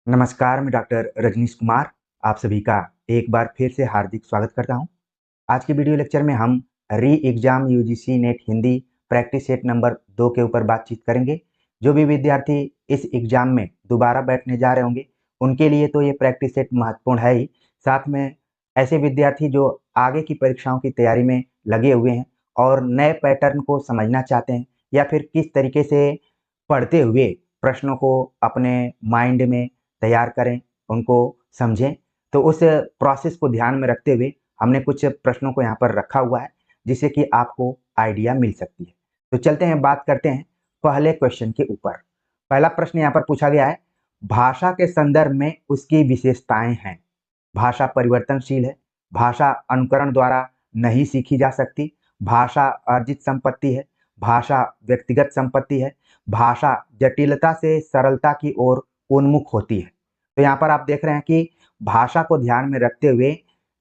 नमस्कार, मैं डॉक्टर रजनीश कुमार आप सभी का एक बार फिर से हार्दिक स्वागत करता हूं। आज के वीडियो लेक्चर में हम री exam UGC net Hindi practice set number 2 के ऊपर बातचीत करेंगे। जो भी विद्यार्थी इस एग्जाम में दोबारा बैठने जा रहे होंगे, उनके लिए तो ये प्रैक्टिस सेट महत्वपूर्ण है ही। साथ में ऐसे विद्यार्थी जो आगे की परीक्षाओं की तैयारी में लगे हुए हैं और नए पैटर्न को समझना चाहते हैं या फिर किस तरीके से पढ़ते हुए प्रश्नों को अपने माइंड में तैयार करें, उनको समझें, तो उस प्रोसेस को ध्यान में रखते हुए हमने कुछ प्रश्नों को यहाँ पर रखा हुआ है, जिससे कि आपको आइडिया मिल सकती है। तो चलते हैं, बात करते हैं पहले क्वेश्चन के ऊपर। पहला प्रश्न यहाँ पर पूछा गया है, भाषा के संदर्भ में उसकी विशेषताएं हैं। भाषा परिवर्तनशील है, भाषा अनुकरण द्वारा नहीं सीखी जा सकती, भाषा अर्जित संपत्ति है, भाषा व्यक्तिगत संपत्ति है, भाषा जटिलता से सरलता की ओर उन्मुख होती है। तो यहाँ पर आप देख रहे हैं कि भाषा को ध्यान में रखते हुए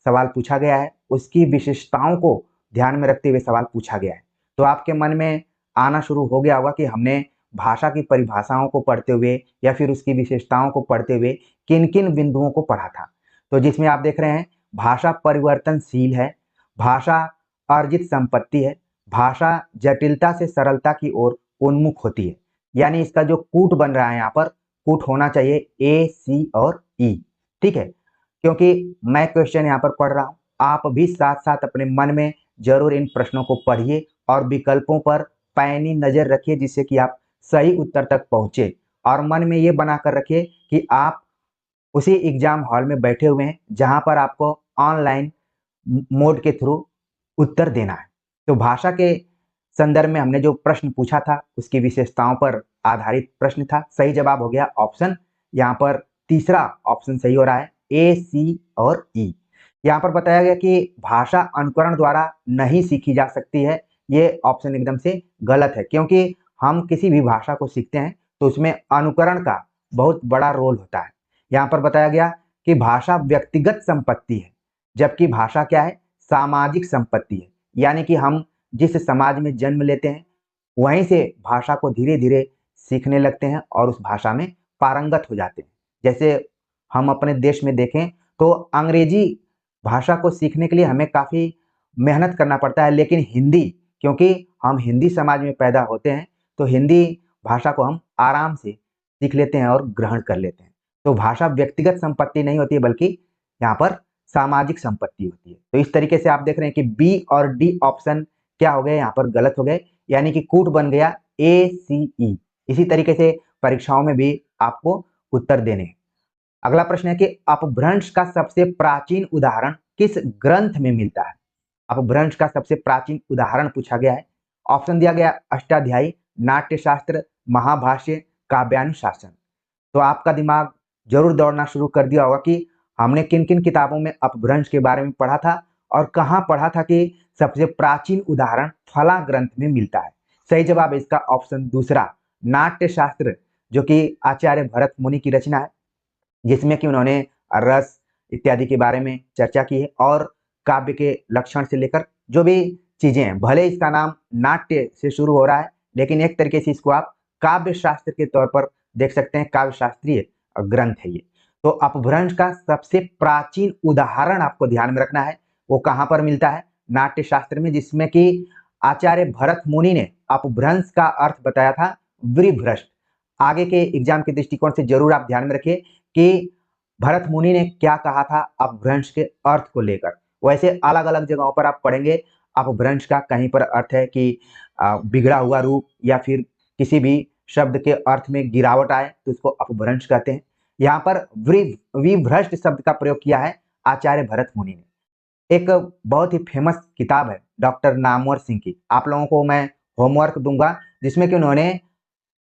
सवाल पूछा गया है, उसकी विशेषताओं को ध्यान में रखते हुए सवाल पूछा गया है। तो आपके मन में आना शुरू हो गया होगा कि हमने भाषा की परिभाषाओं को पढ़ते हुए या फिर उसकी विशेषताओं को पढ़ते हुए किन किन बिंदुओं को पढ़ा था। तो जिसमें आप देख रहे हैं, भाषा परिवर्तनशील है, भाषा अर्जित संपत्ति है, भाषा जटिलता से सरलता की ओर उन्मुख होती है। यानी इसका जो कूट बन रहा है यहाँ पर, कूट होना चाहिए ए, सी और ई। ठीक है, क्योंकि मैं क्वेश्चन यहाँ पर पढ़ रहा हूँ, आप भी साथ साथ अपने मन में जरूर इन प्रश्नों को पढ़िए और विकल्पों पर पैनी नजर रखिए, जिससे कि आप सही उत्तर तक पहुंचे। और मन में ये बनाकर रखिए कि आप उसी एग्जाम हॉल में बैठे हुए हैं जहां पर आपको ऑनलाइन मोड के थ्रू उत्तर देना है। तो भाषा के संदर्भ में हमने जो प्रश्न पूछा था, उसकी विशेषताओं पर आधारित प्रश्न था। सही जवाब हो गया ऑप्शन, यहाँ पर तीसरा ऑप्शन सही हो रहा है, ए, सी और ई। यहाँ पर बताया गया कि भाषा अनुकरण द्वारा नहीं सीखी जा सकती है। ये ऑप्शन एकदम से गलत है, क्योंकि हम किसी भी भाषा को सीखते हैं तो उसमें अनुकरण का बहुत बड़ा रोल होता है। यहाँ पर बताया गया कि भाषा व्यक्तिगत संपत्ति है, जबकि भाषा क्या है, सामाजिक संपत्ति है। यानी कि हम जिस समाज में जन्म लेते हैं, वहीं से भाषा को धीरे धीरे सीखने लगते हैं और उस भाषा में पारंगत हो जाते हैं। जैसे हम अपने देश में देखें तो अंग्रेजी भाषा को सीखने के लिए हमें काफी मेहनत करना पड़ता है, लेकिन हिंदी, क्योंकि हम हिंदी समाज में पैदा होते हैं, तो हिंदी भाषा को हम आराम से सीख लेते हैं और ग्रहण कर लेते हैं। तो भाषा व्यक्तिगत संपत्ति नहीं होती है, बल्कि यहाँ पर सामाजिक संपत्ति होती है। तो इस तरीके से आप देख रहे हैं कि बी और डी ऑप्शन क्या हो गए, यहाँ पर गलत हो गए, यानी कि कूट बन गया ए, सी, ई। इसी तरीके से परीक्षाओं में भी आपको उत्तर देने हैं। अगला प्रश्न है कि अपभ्रंश का सबसे प्राचीन उदाहरण किस ग्रंथ में मिलता है। अपभ्रंश का सबसे प्राचीन उदाहरण पूछा गया है। ऑप्शन दिया गया अष्टाध्यायी, नाट्यशास्त्र, महाभाष्य, काव्यानुशासन। तो आपका दिमाग जरूर दौड़ना शुरू कर दिया होगा कि हमने किन किन किताबों में अपभ्रंश के बारे में पढ़ा था और कहाँ पढ़ा था कि सबसे प्राचीन उदाहरण फला ग्रंथ में मिलता है। सही जवाब है इसका ऑप्शन दूसरा, नाट्यशास्त्र, जो कि आचार्य भरत मुनि की रचना है, जिसमें कि उन्होंने रस इत्यादि के बारे में चर्चा की है और काव्य के लक्षण से लेकर जो भी चीजें हैं। भले इसका नाम नाट्य से शुरू हो रहा है, लेकिन एक तरीके से इसको आप काव्य शास्त्र के तौर पर देख सकते हैं, काव्य शास्त्रीय ग्रंथ है ये। तो अपभ्रंश का सबसे प्राचीन उदाहरण आपको ध्यान में रखना है, वो कहाँ पर मिलता है, नाट्य शास्त्र में, जिसमें कि आचार्य भरत मुनि ने अपभ्रंश का अर्थ बताया था वृभ्रष्ट। आगे के एग्जाम के दृष्टिकोण से जरूर आप ध्यान में रखिए कि भरत मुनि ने क्या कहा था अपभ्रंश के अर्थ को लेकर। वैसे अलग अलग जगहों पर आप पढ़ेंगे अपभ्रंश का, कहीं पर अर्थ है कि बिगड़ा हुआ रूप या फिर किसी भी शब्द के अर्थ में गिरावट आए तो उसको अपभ्रंश कहते हैं। यहाँ पर विभ्रष्ट शब्द का प्रयोग किया है आचार्य भरत मुनि ने। एक बहुत ही फेमस किताब है डॉक्टर नामवर सिंह की, आप लोगों को मैं होमवर्क दूंगा, जिसमें कि उन्होंने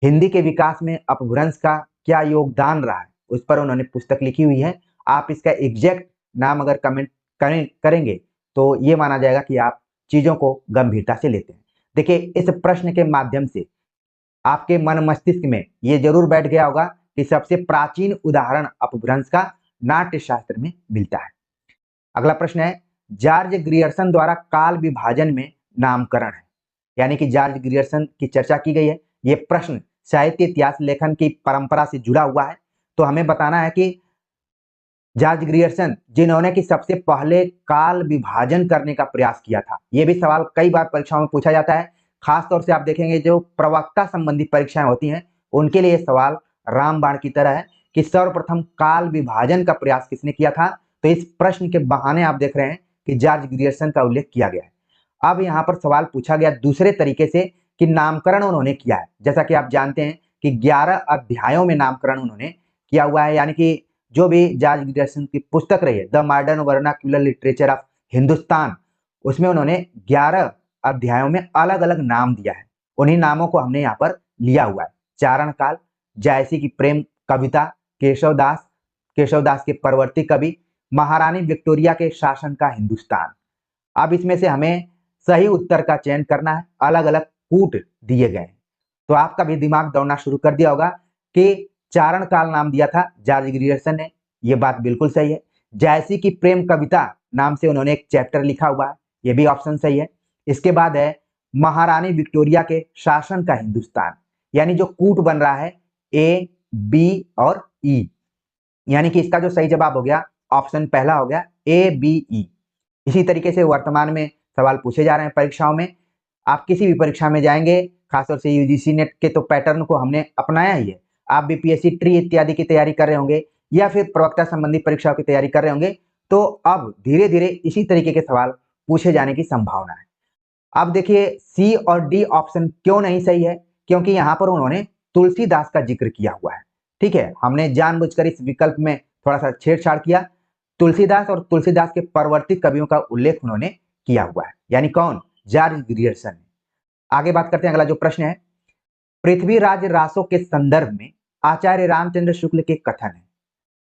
हिंदी के विकास में अपभ्रंश का क्या योगदान रहा है उस पर उन्होंने पुस्तक लिखी हुई है। आप इसका एग्जैक्ट नाम अगर कमेंट करेंगे तो ये माना जाएगा कि आप चीजों को गंभीरता से लेते हैं। देखिए, इस प्रश्न के माध्यम से आपके मन मस्तिष्क में ये जरूर बैठ गया होगा कि सबसे प्राचीन उदाहरण अपभ्रंश का नाट्य शास्त्र में मिलता है। अगला प्रश्न है, जॉर्ज ग्रियर्सन द्वारा काल विभाजन में नामकरण है। यानी कि जॉर्ज ग्रियर्सन की चर्चा की गई है। ये प्रश्न साहित्य इतिहास लेखन की परंपरा से जुड़ा हुआ है। तो हमें बताना है कि जॉर्ज ग्रियर्सन जिन्होंने कि सबसे पहले काल विभाजन करने का प्रयास किया था। यह भी सवाल कई बार परीक्षाओं में पूछा जाता है। खास तौर से आप देखेंगे जो प्रवक्ता संबंधी परीक्षाएं होती हैं उनके लिए सवाल रामबाण की तरह है कि सर्वप्रथम काल विभाजन का प्रयास किसने किया था। तो इस प्रश्न के बहाने आप देख रहे हैं कि जॉर्ज ग्रियर्सन का उल्लेख किया गया है। अब यहाँ पर सवाल पूछा गया दूसरे तरीके से कि नामकरण उन्होंने किया है। जैसा कि आप जानते हैं कि 11 अध्यायों में नामकरण उन्होंने किया हुआ है, यानी कि जो भी जॉर्ज ग्रियर्सन की पुस्तक रही है the modern vernacular literature of Hindustan, उसमें उन्होंने 11 अध्यायों में अलग अलग नाम दिया है। उन्हीं नामों को हमने यहाँ पर लिया हुआ है। चारण काल, जायसी की प्रेम कविता, केशवदास के परवर्ती कवि, महारानी विक्टोरिया के शासन का हिंदुस्तान। अब इसमें से हमें सही उत्तर का चयन करना है। अलग अलग कूट दिए गए हैं, तो आपका भी दिमाग दौड़ना शुरू कर दिया होगा कि चारण काल नाम दिया था जॉर्ज ग्रियर्सन ने, यह बात बिल्कुल सही है। जायसी की प्रेम कविता नाम से उन्होंने एक चैप्टर लिखा हुआ है, यह भी ऑप्शन सही है। इसके बाद है महारानी विक्टोरिया के शासन का हिंदुस्तान, यानी जो कूट बन रहा है ए, बी और ई, यानी कि इसका जो सही जवाब हो गया ऑप्शन पहला हो गया ए, बी, ई। इसी तरीके से वर्तमान में सवाल पूछे जा रहे हैं परीक्षाओं में। आप किसी भी परीक्षा में जाएंगे, खासतौर से यूजीसी नेट के तो पैटर्न को हमने अपनाया ही है। आप बीपीएससी ट्री इत्यादि की तैयारी कर रहे होंगे या फिर प्रवक्ता संबंधी परीक्षाओं की तैयारी कर रहे होंगे, तो अब धीरे धीरे इसी तरीके के सवाल पूछे जाने की संभावना है। अब देखिए सी और डी ऑप्शन क्यों नहीं सही है, क्योंकि यहाँ पर उन्होंने तुलसीदास का जिक्र किया हुआ है। ठीक है, हमने जानबूझकर इस विकल्प में थोड़ा सा छेड़छाड़ किया। तुलसीदास और तुलसीदास के परवर्ती कवियों का उल्लेख उन्होंने किया हुआ है, यानी कौन, जॉर्ज ग्रियर्सन। आगे बात करते हैं, अगला जो प्रश्न है, पृथ्वीराज रासो के संदर्भ में आचार्य रामचंद्र शुक्ल के कथन है।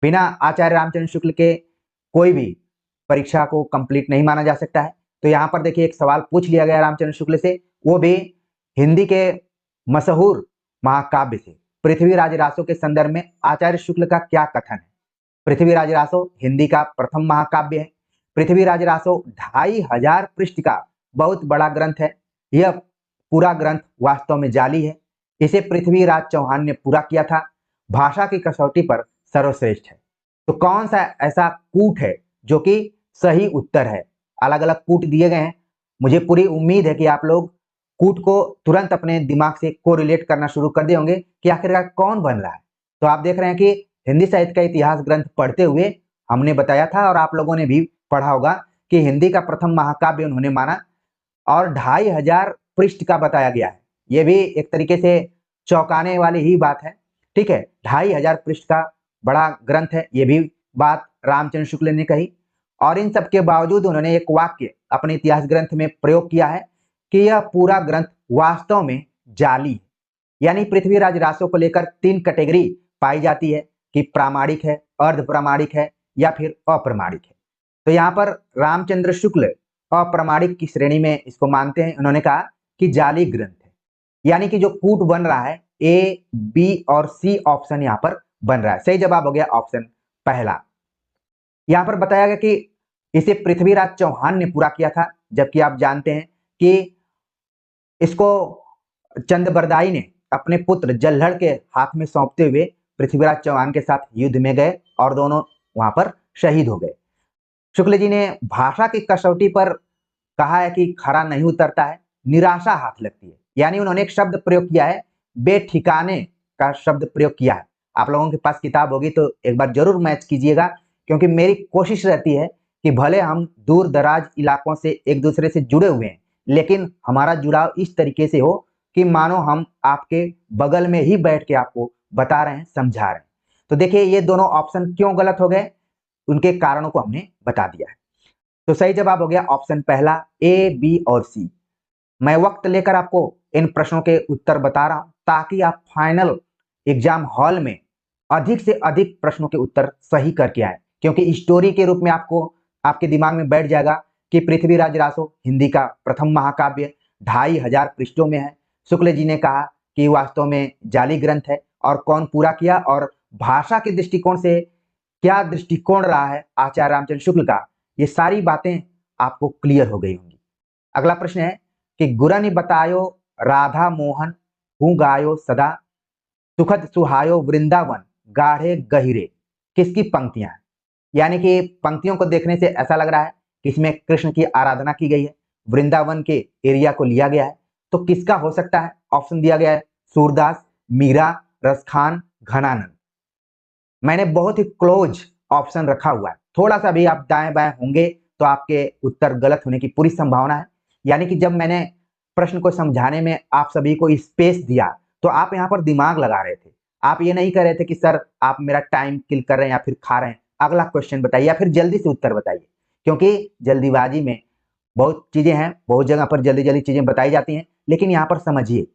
बिना आचार्य रामचंद्र शुक्ल के कोई भी परीक्षा को कंप्लीट नहीं माना जा सकता है। तो यहाँ पर देखिए एक सवाल पूछ लिया गया रामचंद्र शुक्ल से, वो भी हिंदी के मशहूर महाकाव्य से। पृथ्वीराज रासो के संदर्भ में आचार्य शुक्ल का क्या कथन है। पृथ्वीराज रासो हिंदी का प्रथम महाकाव्य है। पृथ्वीराज रासो 2500 पृष्ठ का बहुत बड़ा ग्रंथ है। यह पूरा ग्रंथ वास्तव में जाली है। इसे पृथ्वीराज चौहान ने पूरा किया था। भाषा की कसौटी पर सर्वश्रेष्ठ है। तो कौन सा ऐसा कूट है जो कि सही उत्तर है। अलग अलग कूट दिए गए हैं। मुझे पूरी उम्मीद है कि आप लोग कूट को तुरंत अपने दिमाग से कोरिलेट करना शुरू कर दिए होंगे कि आखिरकार कौन बन रहा है। तो आप देख रहे हैं कि हिंदी साहित्य का इतिहास ग्रंथ पढ़ते हुए हमने बताया था और आप लोगों ने भी पढ़ा होगा कि हिंदी का प्रथम महाकाव्य उन्होंने माना और 2500 पृष्ठ का बताया गया है। यह भी एक तरीके से चौंकाने वाली ही बात है। ठीक है, 2500 पृष्ठ का बड़ा ग्रंथ है, यह भी बात रामचंद्र शुक्ल ने कही। और इन सब के बावजूद उन्होंने एक वाक्य अपने इतिहास ग्रंथ में प्रयोग किया है कि यह पूरा ग्रंथ वास्तव में जाली है। यानी पृथ्वीराज रासो को लेकर 3 कैटेगरी पाई जाती है कि प्रामाणिक है, अर्ध प्रामाणिक है या फिर अप्रामाणिक है। तो यहाँ पर रामचंद्र शुक्ल अप्रामाणिक की श्रेणी में इसको मानते हैं। उन्होंने कहा कि जाली ग्रंथ है, यानी कि जो कूट बन रहा है ए, बी और सी ऑप्शन यहाँ पर बन रहा है। सही जवाब हो गया ऑप्शन पहला। यहाँ पर बताया गया कि इसे पृथ्वीराज चौहान ने पूरा किया था, जबकि आप जानते हैं कि इसको चंद्रबरदाई ने अपने पुत्र जल्हड़ के हाथ में सौंपते हुए पृथ्वीराज चौहान के साथ युद्ध में गए और दोनों वहां पर शहीद हो गए। शुक्ल जी ने भाषा की कसौटी पर कहा है कि खरा नहीं उतरता है, निराशा हाथ लगती है। यानी उन्होंने एक शब्द प्रयोग किया है, बेठिकाने का शब्द प्रयोग किया है। आप लोगों के पास किताब होगी तो एक बार जरूर मैच कीजिएगा, क्योंकि मेरी कोशिश रहती है कि भले हम दूर दराज इलाकों से एक दूसरे से जुड़े हुए हैं, लेकिन हमारा जुड़ाव इस तरीके से हो कि मानो हम आपके बगल में ही बैठ के आपको बता रहे हैं, समझा रहे हैं। तो देखिए ये दोनों ऑप्शन क्यों गलत हो गए, उनके कारणों को हमने बता दिया है। तो सही जवाब हो गया ऑप्शन पहला ए, बी और सी। मैं वक्त लेकर आपको इन प्रश्नों के उत्तर बता रहा हूं ताकि आप फाइनल एग्जाम हॉल में अधिक से अधिक प्रश्नों के उत्तर सही करके आए, क्योंकि स्टोरी के रूप में आपको आपके दिमाग में बैठ जाएगा कि पृथ्वीराज रासो हिंदी का प्रथम महाकाव्य 2500 पृष्ठों में है। शुक्ल जी ने कहा कि वास्तव में जाली ग्रंथ है और कौन पूरा किया, और भाषा के दृष्टिकोण से क्या दृष्टिकोण रहा है आचार्य रामचंद्र शुक्ल का, ये सारी बातें आपको क्लियर हो गई होंगी। अगला प्रश्न है कि गुरनि बतायो राधा मोहन हूँ गायो सदा, सुखद सुहायो वृंदावन गाढ़े गहिरे किसकी पंक्तियां हैं? यानी कि पंक्तियों को देखने से ऐसा लग रहा है कि इसमें कृष्ण की आराधना की गई है, वृंदावन के एरिया को लिया गया है। तो किसका हो सकता है? ऑप्शन दिया गया है सूरदास, मीरा, रसखान, घनानंद। मैंने बहुत ही क्लोज ऑप्शन रखा हुआ है, थोड़ा सा भी आप दाएं बाएं होंगे तो आपके उत्तर गलत होने की पूरी संभावना है। यानी कि जब मैंने प्रश्न को समझाने में आप सभी को स्पेस दिया तो आप यहाँ पर दिमाग लगा रहे थे। आप ये नहीं कर रहे थे कि सर आप मेरा टाइम किल कर रहे हैं या फिर खा रहे हैं, अगला क्वेश्चन बताइए या फिर जल्दी से उत्तर बताइए, क्योंकि जल्दीबाजी में बहुत चीजें हैं, बहुत जगह पर जल्दी जल्दी चीजें बताई जाती हैं। लेकिन यहाँ पर समझिए,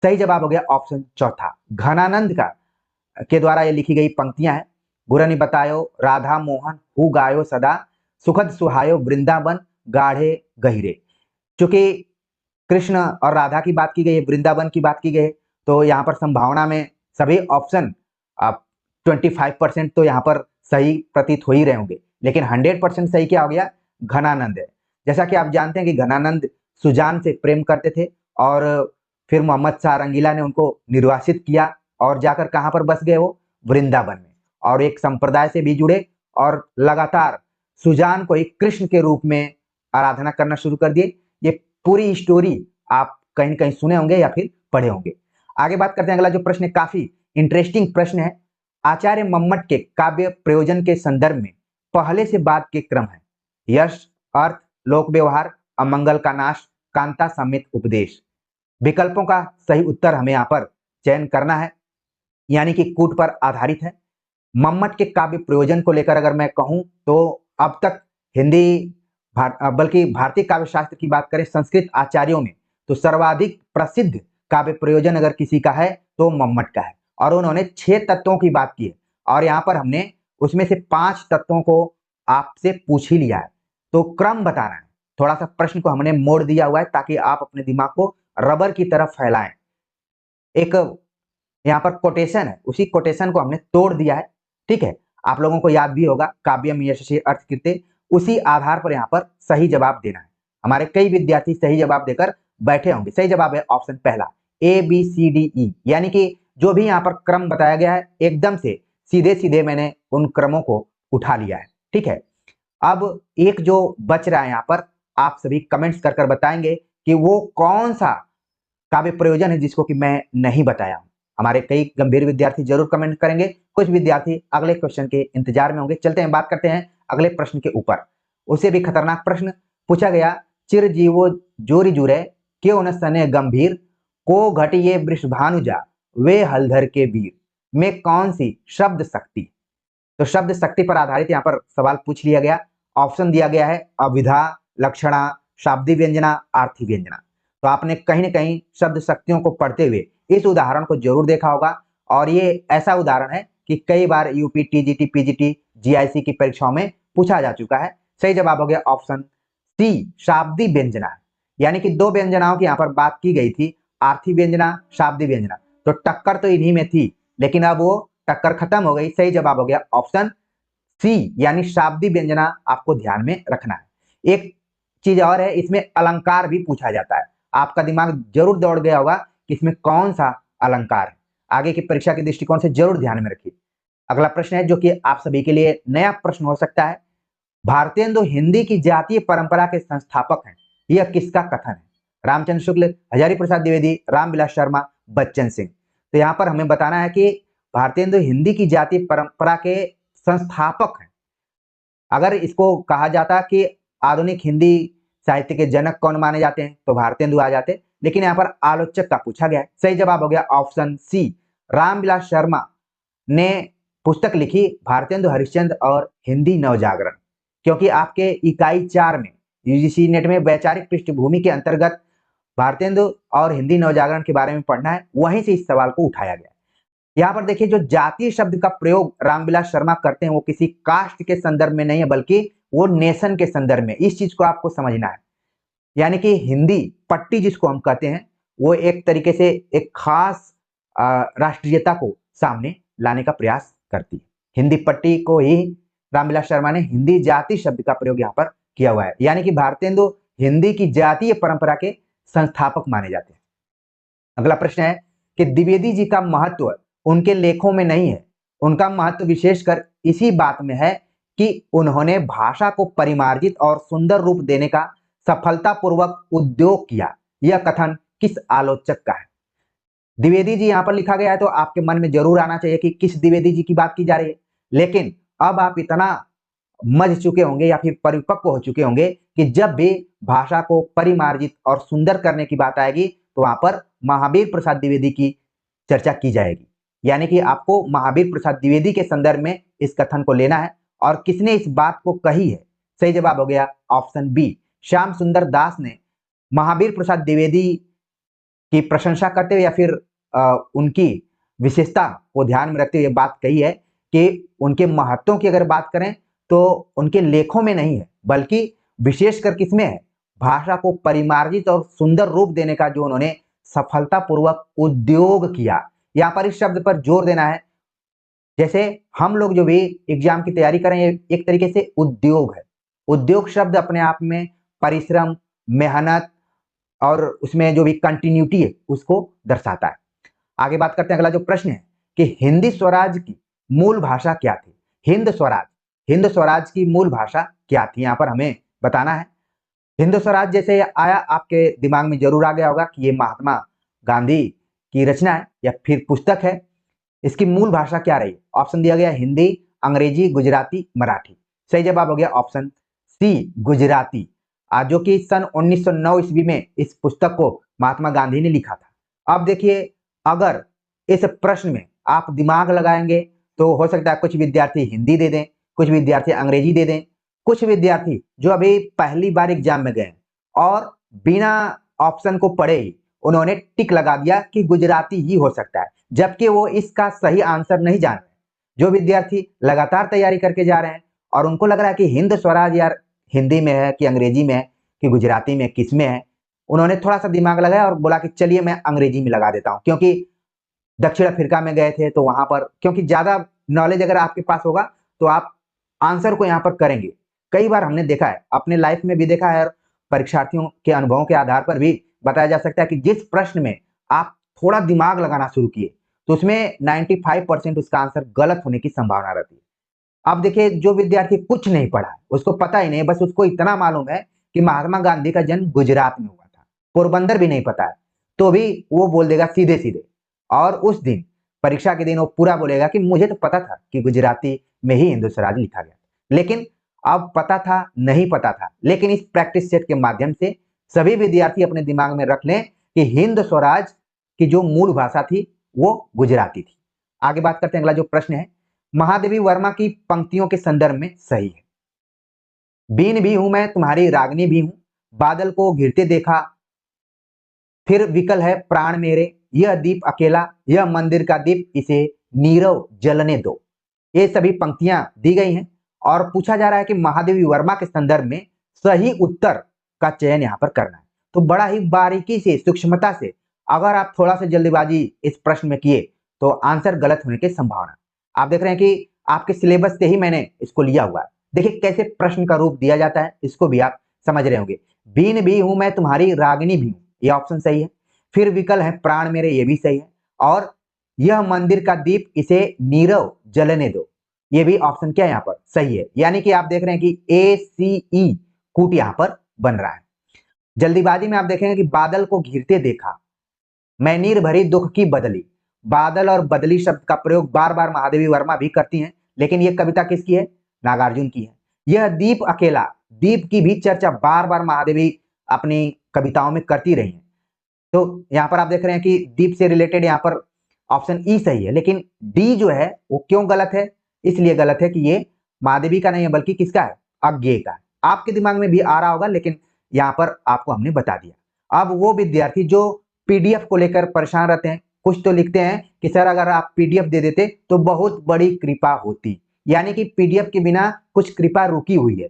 सही जवाब हो गया ऑप्शन चौथा, घनानंद का के द्वारा ये लिखी गई पंक्तियां हैं। गुरनि बतायो राधा मोहन हु गायो सदा, सुखद सुहायो वृंदावन गाढ़े गहिरे। चूंकि कृष्ण और राधा की बात की गई है, वृंदावन की बात की गई है, तो यहाँ पर संभावना में सभी ऑप्शन 25% तो यहाँ पर सही प्रतीत हो ही रहे होंगे, लेकिन 100% सही क्या हो गया? घनानंद है। जैसा कि आप जानते हैं कि घनानंद सुजान से प्रेम करते थे और फिर मोहम्मद शाह रंगीला ने उनको निर्वासित किया और जाकर कहां पर बस गए? वो वृंदावन में, और एक संप्रदाय से भी जुड़े और लगातार सुजान को ही कृष्ण के रूप में आराधना करना शुरू कर दिए। ये पूरी स्टोरी आप कहीं न कहीं सुने होंगे या फिर पढ़े होंगे। आगे बात करते हैं, अगला जो प्रश्न है काफी इंटरेस्टिंग प्रश्न है। आचार्य मम्मट के काव्य प्रयोजन के संदर्भ में पहले से बाद के क्रम है: यश, अर्थ, लोक व्यवहार, अमंगल का नाश, कांता समेत उपदेश। विकल्पों का सही उत्तर हमें यहाँ पर चयन करना है, यानी कि कूट पर आधारित है। मम्मट के काव्य प्रयोजन को लेकर अगर मैं कहूं तो अब तक हिंदी बल्कि भारतीय काव्य शास्त्र की बात करें संस्कृत आचार्यों में, तो सर्वाधिक प्रसिद्ध काव्य प्रयोजन अगर किसी का है तो मम्मट का है, और उन्होंने 6 तत्वों की बात की है, और यहाँ पर हमने उसमें से 5 तत्वों को आपसे पूछ ही लिया है। तो क्रम बताना है, थोड़ा सा प्रश्न को हमने मोड़ दिया हुआ है ताकि आप अपने दिमाग को रबर की तरफ फैलाएं। एक यहाँ पर कोटेशन है, उसी कोटेशन को हमने तोड़ दिया है, ठीक है। आप लोगों को याद भी होगा काव्यम यशसे अर्थकृते, उसी आधार पर यहाँ पर सही जवाब देना है। हमारे कई विद्यार्थी सही जवाब देकर बैठे होंगे। सही जवाब है ऑप्शन पहला, ABCDE, यानी कि जो भी यहाँ पर क्रम बताया गया है एकदम से सीधे सीधे मैंने उन क्रमों को उठा लिया है, ठीक है। अब एक जो बच रहा है यहाँ पर, आप सभी कमेंट्स कर कर बताएंगे कि वो कौन सा काव्य प्रयोजन है जिसको कि मैं नहीं बताया हूं। हमारे कई गंभीर विद्यार्थी जरूर कमेंट करेंगे, कुछ विद्यार्थी अगले क्वेश्चन के इंतजार में होंगे। चलते हैं, बात करते हैं अगले प्रश्न के ऊपर। उससे भी खतरनाक प्रश्न पूछा गया, चिर जीवो जोरी जुरे क्यों न सने गंभीर, को घटिये वृषभानुजा वे हलधर के वीर, में कौन सी शब्द शक्ति। तो शब्द शक्ति पर आधारित यहाँ पर सवाल पूछ लिया गया। ऑप्शन दिया गया है अभिधा, लक्षणा, शाब्दी व्यंजना, आर्थी व्यंजना। तो आपने कहीं ना कहीं शब्द शक्तियों को पढ़ते हुए इस उदाहरण को जरूर देखा होगा, और ये ऐसा उदाहरण है कि कई बार यूपी, टीजीटी, पीजीटी, जीआईसी की परीक्षाओं में पूछा जा चुका है। सही जवाब हो गया ऑप्शन सी, शाब्दी व्यंजना। यानी कि 2 व्यंजनाओं की यहाँ पर बात की गई थी, आर्थी व्यंजना, शाब्दी व्यंजना। तो टक्कर तो इन्हीं में थी, लेकिन अब वो टक्कर खत्म हो गई। सही जवाब हो गया ऑप्शन सी, यानी शाब्दी व्यंजना आपको ध्यान में रखना है। एक चीज और है, इसमें अलंकार भी पूछा जाता है। आपका दिमाग जरूर दौड़ गया होगा कि इसमें कौन सा अलंकार है। आगे की परीक्षा के दृष्टिकोण से जरूर ध्यान में रखिए। अगला प्रश्न है जो कि आप सभी के लिए नया प्रश्न हो सकता है, भारतेंदु हिंदी की जातीय परंपरा के संस्थापक हैं, यह किसका कथन है? रामचंद्र शुक्ल, हजारी प्रसाद द्विवेदी, रामविलास शर्मा, बच्चन सिंह। तो यहाँ पर हमें बताना है कि भारतेंदु हिंदी की जातीय परंपरा के संस्थापक हैं। अगर इसको कहा जाता कि आधुनिक हिंदी साहित्य के जनक कौन माने जाते हैं तो भारतेंदु आ जाते, लेकिन यहाँ पर आलोचक का पूछा गया है। सही जवाब हो गया ऑप्शन सी, रामविलास शर्मा ने पुस्तक लिखी भारतेंदु हरिश्चंद्र और हिंदी नवजागरण। क्योंकि आपके इकाई 4 में यूजीसी नेट में वैचारिक पृष्ठभूमि के अंतर्गत भारतेंदु और हिंदी नवजागरण के बारे में पढ़ना है, वहीं से इस सवाल को उठाया गया। यहाँ पर देखिए, जो जातीय शब्द का प्रयोग रामविलास शर्मा करते हैं वो किसी कास्ट के संदर्भ में नहीं है, बल्कि वो नेशन के संदर्भ में। इस चीज को आपको समझना है। यानी कि हिंदी पट्टी जिसको हम कहते हैं, वो एक तरीके से एक खास राष्ट्रीयता को सामने लाने का प्रयास करती है। हिंदी पट्टी को ही रामविलास शर्मा ने हिंदी जाति शब्द का प्रयोग यहाँ पर किया हुआ है। यानी कि भारतेंदु हिंदी की जातीय परंपरा के संस्थापक माने जाते हैं। अगला प्रश्न है कि द्विवेदी जी का महत्व उनके लेखों में नहीं है, उनका महत्व विशेषकर इसी बात में है कि उन्होंने भाषा को परिमार्जित और सुंदर रूप देने का सफलतापूर्वक उद्योग किया। यह कथन किस आलोचक का है? द्विवेदी जी यहाँ पर लिखा गया है, तो आपके मन में जरूर आना चाहिए कि किस द्विवेदी जी की बात की जा रही है। लेकिन अब आप इतना समझ चुके होंगे या फिर परिपक्व हो चुके होंगे कि जब भी भाषा को परिमार्जित और सुंदर करने की बात आएगी तो वहां पर महावीर प्रसाद द्विवेदी की चर्चा की जाएगी। यानी कि आपको महावीर प्रसाद द्विवेदी के संदर्भ में इस कथन को लेना है। और किसने इस बात को कही है? सही जवाब हो गया ऑप्शन बी, श्याम सुंदर दास ने महावीर प्रसाद द्विवेदी की प्रशंसा करते हुए या फिर उनकी विशेषता को ध्यान में रखते हुए बात कही है कि उनके महत्वों की अगर बात करें तो उनके लेखों में नहीं है, बल्कि विशेषकर किसमें है? भाषा को परिमार्जित और सुंदर रूप देने का जो उन्होंने सफलतापूर्वक उद्योग किया। यहाँ पर इस शब्द पर जोर देना है। जैसे हम लोग जो भी एग्जाम की तैयारी करें, ये एक तरीके से उद्योग है। उद्योग शब्द अपने आप में परिश्रम, मेहनत और उसमें जो भी कंटिन्यूटी है उसको दर्शाता है। आगे बात करते हैं। अगला जो प्रश्न है कि हिंदी स्वराज की मूल भाषा क्या थी? हिंद स्वराज की मूल भाषा क्या थी? यहाँ पर हमें बताना है। हिंद स्वराज जैसे आया आपके दिमाग में जरूर आ गया होगा कि ये महात्मा गांधी की रचना है या फिर पुस्तक है। इसकी मूल भाषा क्या रही? ऑप्शन दिया गया हिंदी, अंग्रेजी, गुजराती, मराठी। सही जवाब हो गया ऑप्शन सी, गुजराती। जो कि सन 1909 ईस्वी में इस पुस्तक को महात्मा गांधी ने लिखा था। अब देखिए, अगर इस प्रश्न में आप दिमाग लगाएंगे तो हो सकता है कुछ विद्यार्थी हिंदी दे दें, कुछ विद्यार्थी अंग्रेजी दे दें, कुछ विद्यार्थी जो अभी पहली बार एग्जाम में गए और बिना ऑप्शन को पढ़े ही उन्होंने टिक लगा दिया कि गुजराती ही हो सकता है, जबकि वो इसका सही आंसर नहीं जान रहे। जो विद्यार्थी लगातार तैयारी करके जा रहे हैं और उनको लग रहा है कि हिंद स्वराज यार हिंदी में है कि अंग्रेजी में है कि गुजराती में, किस में है, उन्होंने थोड़ा सा दिमाग लगाया और बोला कि चलिए मैं अंग्रेजी में लगा देता हूं, क्योंकि दक्षिण अफ्रीका में गए थे तो वहां पर क्योंकि ज्यादा नॉलेज अगर आपके पास होगा तो आप आंसर को यहाँ पर करेंगे। कई बार हमने देखा है, अपने लाइफ में भी देखा है और परीक्षार्थियों के अनुभवों के आधार पर भी बताया जा सकता है कि जिस प्रश्न में आप थोड़ा दिमाग लगाना शुरू किए तो उसमें 95% उसका आंसर गलत होने की संभावना रहती है। अब देखिए, जो विद्यार्थी कुछ नहीं पढ़ा, उसको पता ही नहीं, बस उसको इतना मालूम है कि महात्मा गांधी का जन्म गुजरात में हुआ था, पोरबंदर भी नहीं पता है, तो भी वो बोल देगा सीधे सीधे। और उस दिन परीक्षा के दिन वो पूरा बोलेगा कि मुझे तो पता था कि गुजराती में ही हिंद स्वराज लिखा गया। लेकिन अब पता था, नहीं पता था, लेकिन इस प्रैक्टिस सेट के माध्यम से सभी विद्यार्थी अपने दिमाग में रख लें कि हिंद स्वराज की जो मूल भाषा थी वो गुजराती थी। आगे बात करते हैं। अगला जो प्रश्न है, महादेवी वर्मा की पंक्तियों के संदर्भ में सही है। बीन भी हूं मैं तुम्हारी रागनी भी हूं, बादल को घिरते देखा, फिर विकल है प्राण मेरे, यह दीप अकेला, यह मंदिर का दीप, इसे नीरव जलने दो। ये सभी पंक्तियां दी गई हैं और पूछा जा रहा है कि महादेवी वर्मा के संदर्भ में सही उत्तर का चयन यहाँ पर करना है। तो बड़ा ही बारीकी से, सूक्ष्मता से अगर आप थोड़ा सा जल्दबाजी इस प्रश्न में किए तो आंसर गलत होने की संभावना। आप देख रहे हैं कि आपके सिलेबस से ही मैंने इसको लिया हुआ है। देखिए कैसे प्रश्न का रूप दिया जाता है, इसको भी आप समझ रहे होंगे। बीन भी हूं मैं तुम्हारी रागिनी भी हूं, ये ऑप्शन सही है। फिर विकल है प्राण मेरे, ये भी सही है। और यह मंदिर का दीप, इसे नीरव जलने दो, ये भी ऑप्शन क्या यहाँ पर सही है। यानी कि आप देख रहे हैं कि ACE कूट यहाँ पर बन रहा है। जल्दीबाजी में आप देखेंगे कि बादल को घिरते देखा, मैं नीर भरी दुख की बदली। बादल और बदली शब्द का प्रयोग बार बार महादेवी वर्मा भी करती हैं, लेकिन यह कविता किसकी है? नागार्जुन की है। यह दीप अकेला, दीप की भी चर्चा बार बार महादेवी अपनी कविताओं में करती रही है। तो यहाँ पर आप देख रहे हैं कि दीप से रिलेटेड यहाँ पर ऑप्शन ई सही है, लेकिन डी जो है वो क्यों गलत है? इसलिए गलत है कि ये महादेवी का नहीं है बल्कि किसका है? अज्ञेय का है। आपके दिमाग में भी आ रहा होगा, लेकिन यहाँ पर आपको हमने बता दिया। अब वो विद्यार्थी जो PDF को लेकर परेशान रहते हैं, कुछ तो लिखते हैं कि सर अगर आप PDF दे देते तो बहुत बड़ी कृपा होती, यानी कि PDF के बिना कुछ कृपा रुकी हुई है।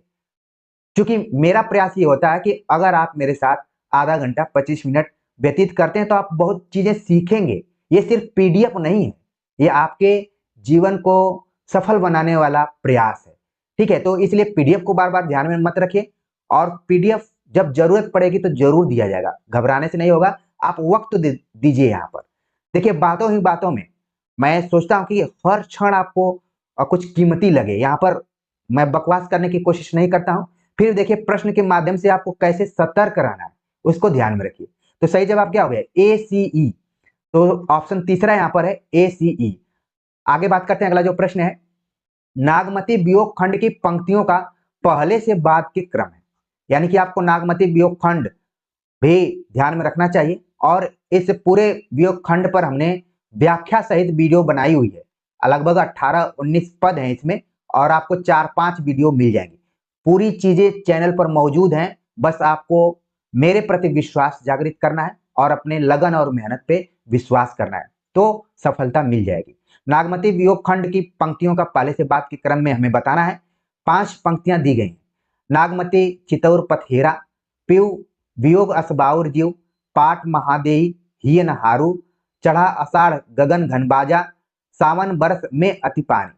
क्योंकि मेरा प्रयास ये होता है कि अगर आप मेरे साथ आधा घंटा 25 मिनट व्यतीत करते हैं तो आप बहुत चीजें सीखेंगे। ये सिर्फ PDF नहीं है, ये आपके जीवन को सफल बनाने वाला प्रयास है। ठीक है, तो इसलिए PDF को बार बार ध्यान में मत रखिए और PDF जब जरूरत पड़ेगी तो जरूर दिया जाएगा, घबराने से नहीं होगा। आप वक्त दीजिए। यहाँ पर देखिए, बातों ही बातों में मैं सोचता हूँ कि हर क्षण आपको कुछ कीमती लगे। यहाँ पर मैं बकवास करने की कोशिश नहीं करता हूँ। फिर देखिए प्रश्न के माध्यम से आपको कैसे सतर्क रहना है, उसको ध्यान में रखिए। तो सही जवाब क्या हो गया? ACE। तो ऑप्शन तीसरा यहाँ पर है ACE। आगे बात करते हैं, अगला जो प्रश्न है, नागमती वियोग खंड की पंक्तियों का पहले से बाद के क्रम है। यानी कि आपको नागमती वियोग खंड भी ध्यान में रखना चाहिए। और इस पूरे वियोग खंड पर हमने व्याख्या सहित वीडियो बनाई हुई है। लगभग 18-19 पद हैं इसमें, और आपको 4-5 वीडियो मिल जाएंगे। पूरी चीजें चैनल पर मौजूद हैं। बस आपको मेरे प्रति विश्वास जागृत करना है और अपने लगन और मेहनत पे विश्वास करना है, तो सफलता मिल जाएगी। नागमती वियोग खंड की पंक्तियों का पहले से बाद के क्रम में हमें बताना है। 5 पंक्तियां दी गई। नागमती चितौर पथेरा, पीऊ वियोग असबाउर जीव, पाट महादेई हियन हारू, चढ़ा अषाढ़ गगन घनबाजा, सावन बरस में अति पानी।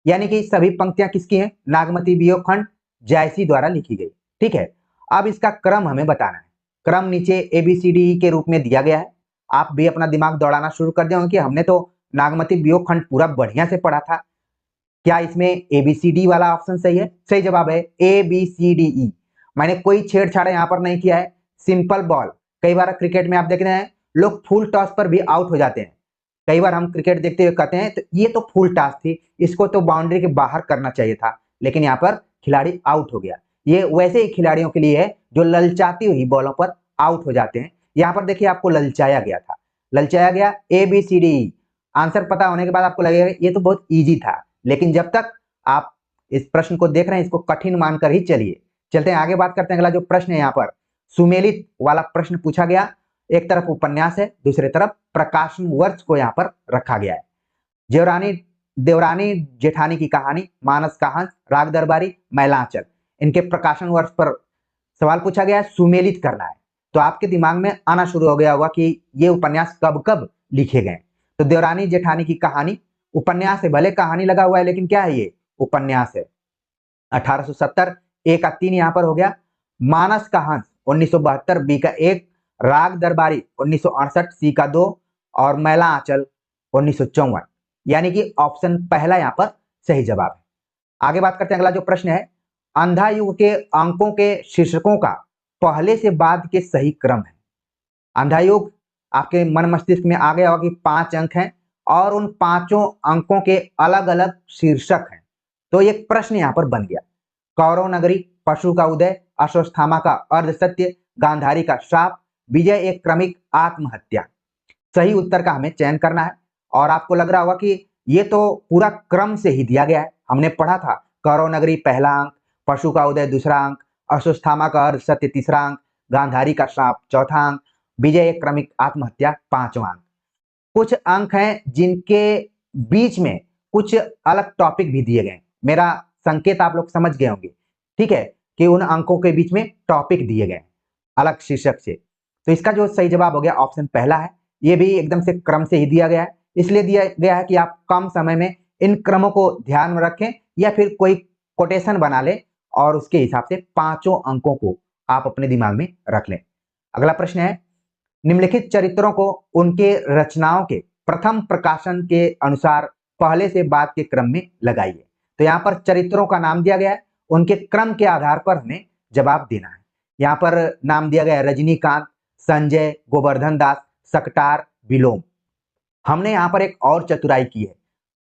यानी कि सभी पंक्तियां किसकी हैं? नागमती वियोग खंड जायसी द्वारा लिखी गई। ठीक है, अब इसका क्रम हमें बताना है। क्रम नीचे ABCDE के रूप में दिया गया है। आप भी अपना दिमाग दौड़ाना शुरू कर देंगे कि हमने तो नागमती वियोग खंड पूरा बढ़िया से पढ़ा था, क्या इसमें ABCD वाला ऑप्शन सही है? सही जवाब है ABCDE। मैंने कोई छेड़छाड़ यहाँ पर नहीं किया है। सिंपल बॉल, कई बार क्रिकेट में आप देख रहे हैं लोग फुल टॉस पर भी आउट हो जाते हैं। कई बार हम क्रिकेट देखते हुए कहते हैं तो ये तो फुल टॉस थी, इसको तो बाउंड्री के बाहर करना चाहिए था, लेकिन यहाँ पर खिलाड़ी आउट हो गया। ये वैसे ही खिलाड़ियों के लिए है जो ललचाती हुई बॉलों पर आउट हो जाते हैं। यहाँ पर देखिए आपको ललचाया गया था, ललचाया गया ABCDE। आंसर पता होने के बाद आपको लगेगा ये तो बहुत ईजी था, लेकिन जब तक आप इस प्रश्न को देख रहे हैं इसको कठिन मानकर ही चलिए। चलते हैं आगे, बात करते हैं। अगला जो प्रश्न है यहाँ पर सुमेलित वाला प्रश्न पूछा गया। एक तरफ उपन्यास है, दूसरी तरफ प्रकाशन वर्ष को यहाँ पर रखा गया है। देवरानी जेठानी की कहानी, मानस का हंस, राग दरबारी, मैलांचल, इनके प्रकाशन वर्ष पर सवाल पूछा गया है, सुमेलित करना है। तो आपके दिमाग में आना शुरू हो गया होगा कि ये उपन्यास कब कब लिखे गए। तो देवरानी जेठानी की कहानी उपन्यास है, भले कहानी लगा हुआ है लेकिन क्या है, ये उपन्यास है। 1870 A का 3 यहाँ पर हो गया। मानस का हंस 1972 B का 1, राग दरबारी 1968 C का 2, और मैला आंचल 1954। यानी कि ऑप्शन पहला यहाँ पर सही जवाब है। आगे बात करते हैं, अगला जो प्रश्न है, अंधा युग के अंकों के शीर्षकों का पहले से बाद के सही क्रम है। अंधा युग आपके मन मस्तिष्क में आ गया होगा कि 5 अंक हैं और उन 5 अंकों के अलग अलग शीर्षक हैं। तो एक प्रश्न यहाँ पर बन गया, कौरव नगरी, पशु का उदय, अश्वत्थामा का अर्ध सत्य, गांधारी का श्राप, विजय एक क्रमिक आत्महत्या। सही उत्तर का हमें चयन करना है। और आपको लग रहा होगा कि ये तो पूरा क्रम से ही दिया गया है, हमने पढ़ा था कौरव नगरी पहला अंक, पशु का उदय दूसरा अंक, अश्वत्थामा का अर्ध सत्य तीसरा अंक, गांधारी का श्राप चौथा अंक, विजय एक क्रमिक आत्महत्या पांचवा अंक। कुछ अंक हैं जिनके बीच में कुछ अलग टॉपिक भी दिए गए। मेरा संकेत आप लोग समझ गए होंगे, ठीक है, कि उन अंकों के बीच में टॉपिक दिए गए अलग शीर्षक से। तो इसका जो सही जवाब हो गया ऑप्शन पहला है। ये भी एकदम से क्रम से ही दिया गया है, इसलिए दिया गया है कि आप कम समय में इन क्रमों को ध्यान में रखें या फिर कोई कोटेशन बना ले और उसके हिसाब से 5 अंकों को आप अपने दिमाग में रख लें। अगला प्रश्न है, निम्नलिखित चरित्रों को उनके रचनाओं के प्रथम प्रकाशन के अनुसार पहले से बाद के क्रम में लगाइए। तो यहाँ पर चरित्रों का नाम दिया गया है, उनके क्रम के आधार पर हमें जवाब देना है। यहाँ पर नाम दिया गया है रजनीकांत, संजय, गोवर्धन दास, सकटार, विलोम। हमने यहाँ पर एक और चतुराई की है,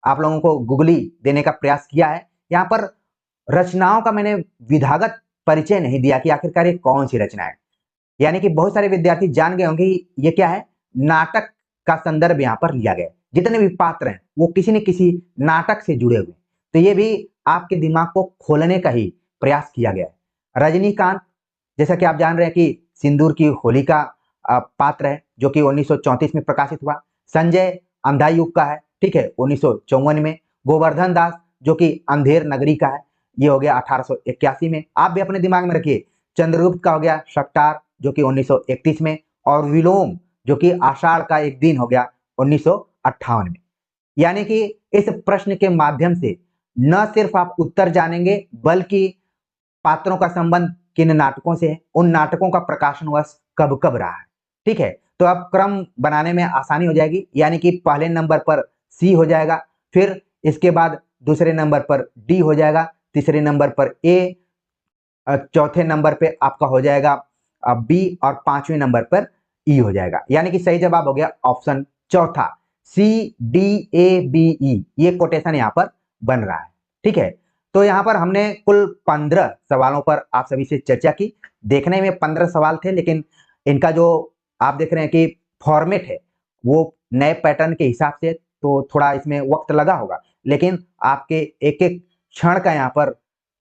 आप लोगों को गुगली देने का प्रयास किया है। यहाँ पर रचनाओं का मैंने विधागत परिचय नहीं दिया कि आखिरकार ये कौन सी रचना है। यानी कि बहुत सारे विद्यार्थी जान गए होंगे ये क्या है, नाटक का संदर्भ यहाँ पर लिया गया। जितने भी पात्र हैं वो किसी न किसी नाटक से जुड़े हुए, तो ये भी आपके दिमाग को खोलने का ही प्रयास किया गया है। रजनीकांत, जैसा कि आप जान रहे हैं कि सिंदूर की होली का पात्र है जो कि 1934 में प्रकाशित हुआ। संजय अंधा युग का है, ठीक है, 1954 में। गोवर्धन दास जो कि अंधेर नगरी का है, ये हो गया 1881 में। आप भी अपने दिमाग में रखिए। चंद्रगुप्त का हो गया शकटार जो कि 1931 में, और विलोम जो कि आषाढ़ का एक दिन हो गया 1958 में। यानी कि इस प्रश्न के माध्यम से न सिर्फ आप उत्तर जानेंगे बल्कि पात्रों का संबंध किन नाटकों से है, उन नाटकों का प्रकाशन वर्ष कब कब रहा है, ठीक है। तो अब क्रम बनाने में आसानी हो जाएगी। यानी कि पहले नंबर पर सी हो जाएगा, फिर इसके बाद दूसरे नंबर पर डी हो जाएगा, तीसरे नंबर पर ए, चौथे नंबर पे आपका हो जाएगा बी और पांचवें नंबर पर ई हो जाएगा। यानी कि सही जवाब हो गया ऑप्शन चौथा, C D A B E. ये कोटेशन यहाँ पर बन रहा है। ठीक है, तो यहाँ पर हमने कुल 15 सवालों पर आप सभी से चर्चा की। देखने में 15 सवाल थे, लेकिन इनका जो आप देख रहे हैं कि फॉर्मेट है वो नए पैटर्न के हिसाब से, तो थोड़ा इसमें वक्त लगा होगा, लेकिन आपके एक एक क्षण का यहाँ पर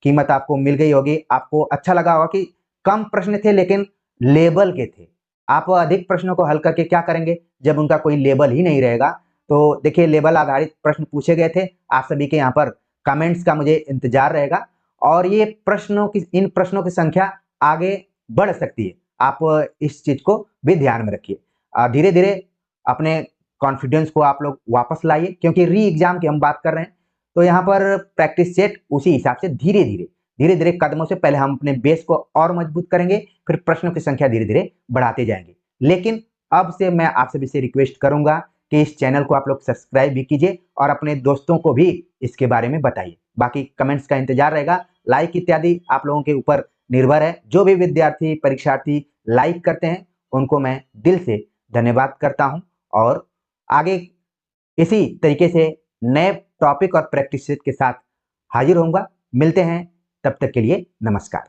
कीमत आपको मिल गई होगी। आपको अच्छा लगा होगा कि कम प्रश्न थे लेकिन लेबल के थे। आप अधिक प्रश्नों को हल करके क्या करेंगे जब उनका कोई लेबल ही नहीं रहेगा। तो देखिए, लेबल आधारित प्रश्न पूछे गए थे। आप सभी के यहाँ पर कमेंट्स का मुझे इंतजार रहेगा, और ये इन प्रश्नों की संख्या आगे बढ़ सकती है। आप इस चीज को भी ध्यान में रखिए। धीरे धीरे अपने कॉन्फिडेंस को आप लोग वापस लाइए, क्योंकि री एग्जाम की हम बात कर रहे हैं। तो यहाँ पर प्रैक्टिस सेट उसी हिसाब से धीरे धीरे कदमों से पहले हम अपने बेस को और मजबूत करेंगे, फिर प्रश्नों की संख्या धीरे धीरे बढ़ाते जाएंगे। लेकिन अब से मैं आप सभी से रिक्वेस्ट करूंगा कि इस चैनल को आप लोग सब्सक्राइब भी कीजिए और अपने दोस्तों को भी इसके बारे में बताइए। बाकी कमेंट्स का इंतजार रहेगा, लाइक इत्यादि आप लोगों के ऊपर निर्भर है। जो भी विद्यार्थी परीक्षार्थी लाइक करते हैं उनको मैं दिल से धन्यवाद करता हूं, और आगे इसी तरीके से नए टॉपिक और प्रैक्टिस सेट के साथ हाजिर होऊंगा। मिलते हैं, तब तक के लिए नमस्कार।